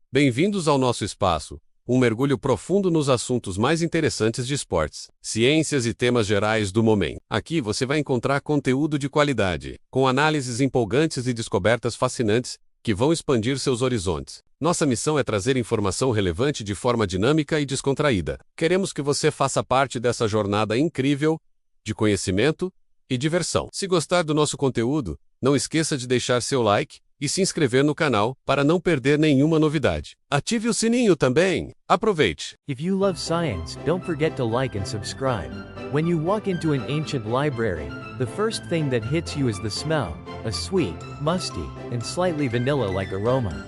Bem-vindos ao nosso espaço, um mergulho profundo nos assuntos mais interessantes de esportes, ciências e temas gerais do momento. Aqui você vai encontrar conteúdo de qualidade, com análises empolgantes e descobertas fascinantes que vão expandir seus horizontes. Nossa missão é trazer informação relevante de forma dinâmica e descontraída. Queremos que você faça parte dessa jornada incrível de conhecimento e diversão. Se gostar do nosso conteúdo, não esqueça de deixar seu like e se inscrever no canal para não perder nenhuma novidade. Ative o sininho também. Aproveite! If you love science, don't forget to like and subscribe. When you walk into an ancient library, the first thing that hits you is the smell, a sweet, musty, and slightly vanilla-like aroma.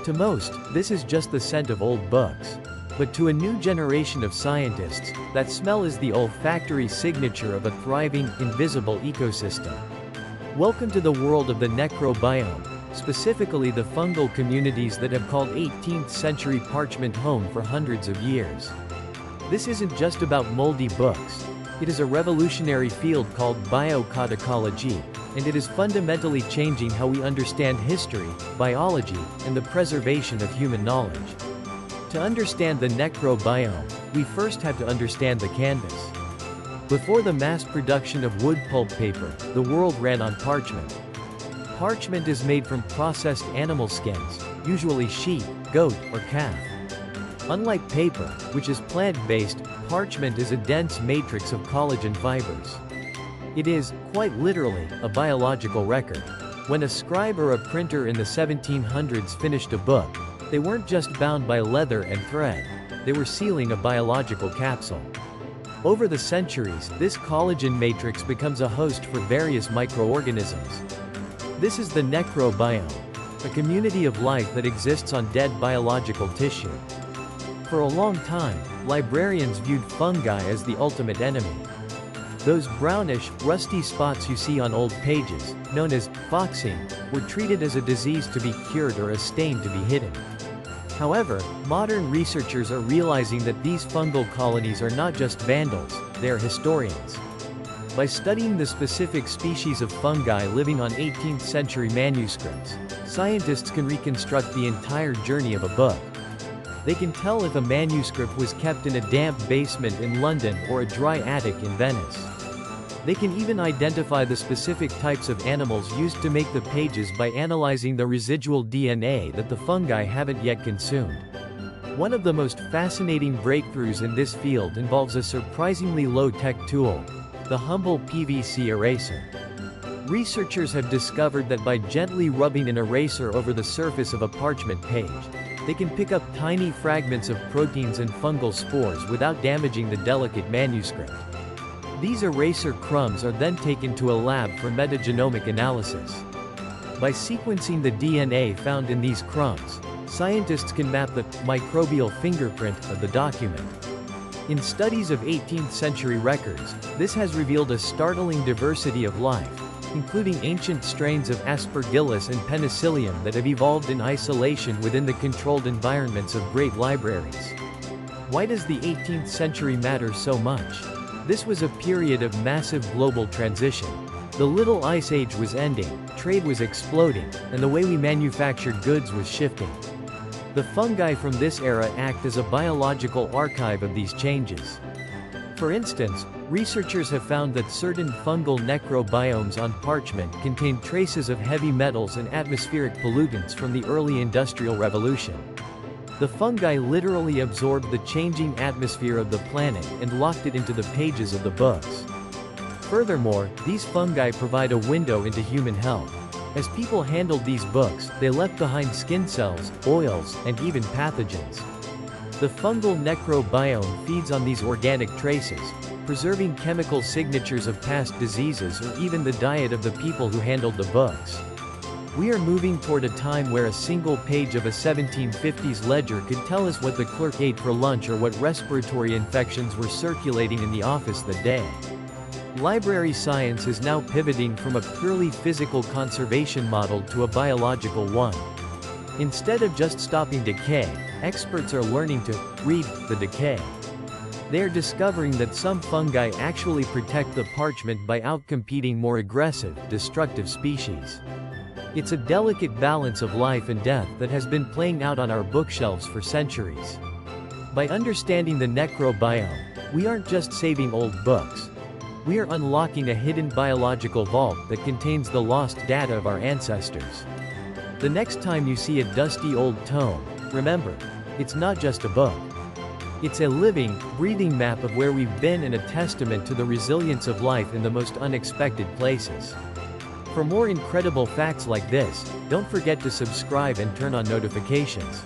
To most, this is just the scent of old books. But to a new generation of scientists, that smell is the olfactory signature of a thriving, invisible ecosystem. Welcome to the world of the Necro-Biome, specifically the fungal communities that have called 18th-century Parchment home for hundreds of years. This isn't just about moldy books. It is a revolutionary field called bio-codicology, and it is fundamentally changing how we understand history, biology, and the preservation of human knowledge. To understand the Necro-Biome, we first have to understand the canvas. Before the mass production of wood pulp paper, the world ran on parchment. Parchment is made from processed animal skins, usually sheep, goat, or calf. Unlike paper, which is plant-based, parchment is a dense matrix of collagen fibers. It is, quite literally, a biological record. When a scribe or a printer in the 1700s finished a book, they weren't just bound by leather and thread, they were sealing a biological capsule. Over the centuries, this collagen matrix becomes a host for various microorganisms. This is the Necro-Biome, a community of life that exists on dead biological tissue. For a long time, librarians viewed fungi as the ultimate enemy. Those brownish, rusty spots you see on old pages, known as foxing, were treated as a disease to be cured or a stain to be hidden. However, modern researchers are realizing that these fungal colonies are not just vandals, they are historians. By studying the specific species of fungi living on 18th-century manuscripts, scientists can reconstruct the entire journey of a book. They can tell if a manuscript was kept in a damp basement in London or a dry attic in Venice. They can even identify the specific types of animals used to make the pages by analyzing the residual DNA that the fungi haven't yet consumed. One of the most fascinating breakthroughs in this field involves a surprisingly low-tech tool, the humble PVC eraser. Researchers have discovered that by gently rubbing an eraser over the surface of a parchment page, they can pick up tiny fragments of proteins and fungal spores without damaging the delicate manuscript. These eraser crumbs are then taken to a lab for metagenomic analysis. By sequencing the DNA found in these crumbs, scientists can map the microbial fingerprint of the document. In studies of 18th-century records, this has revealed a startling diversity of life, including ancient strains of Aspergillus and Penicillium that have evolved in isolation within the controlled environments of great libraries. Why does the 18th century matter so much? This was a period of massive global transition. The Little Ice Age was ending, trade was exploding, and the way we manufactured goods was shifting. The fungi from this era act as a biological archive of these changes. For instance, researchers have found that certain fungal necrobiomes on parchment contain traces of heavy metals and atmospheric pollutants from the early Industrial Revolution. The fungi literally absorbed the changing atmosphere of the planet and locked it into the pages of the books. Furthermore, these fungi provide a window into human health. As people handled these books, they left behind skin cells, oils, and even pathogens. The fungal necrobiome feeds on these organic traces, preserving chemical signatures of past diseases or even the diet of the people who handled the books. We are moving toward a time where a single page of a 1750s ledger could tell us what the clerk ate for lunch or what respiratory infections were circulating in the office that day. Library science is now pivoting from a purely physical conservation model to a biological one. Instead of just stopping decay, experts are learning to read the decay. They are discovering that some fungi actually protect the parchment by outcompeting more aggressive, destructive species. It's a delicate balance of life and death that has been playing out on our bookshelves for centuries. By understanding the Necro-Biome, we aren't just saving old books. We are unlocking a hidden biological vault that contains the lost data of our ancestors. The next time you see a dusty old tome, remember, it's not just a book. It's a living, breathing map of where we've been and a testament to the resilience of life in the most unexpected places. For more incredible facts like this, don't forget to subscribe and turn on notifications.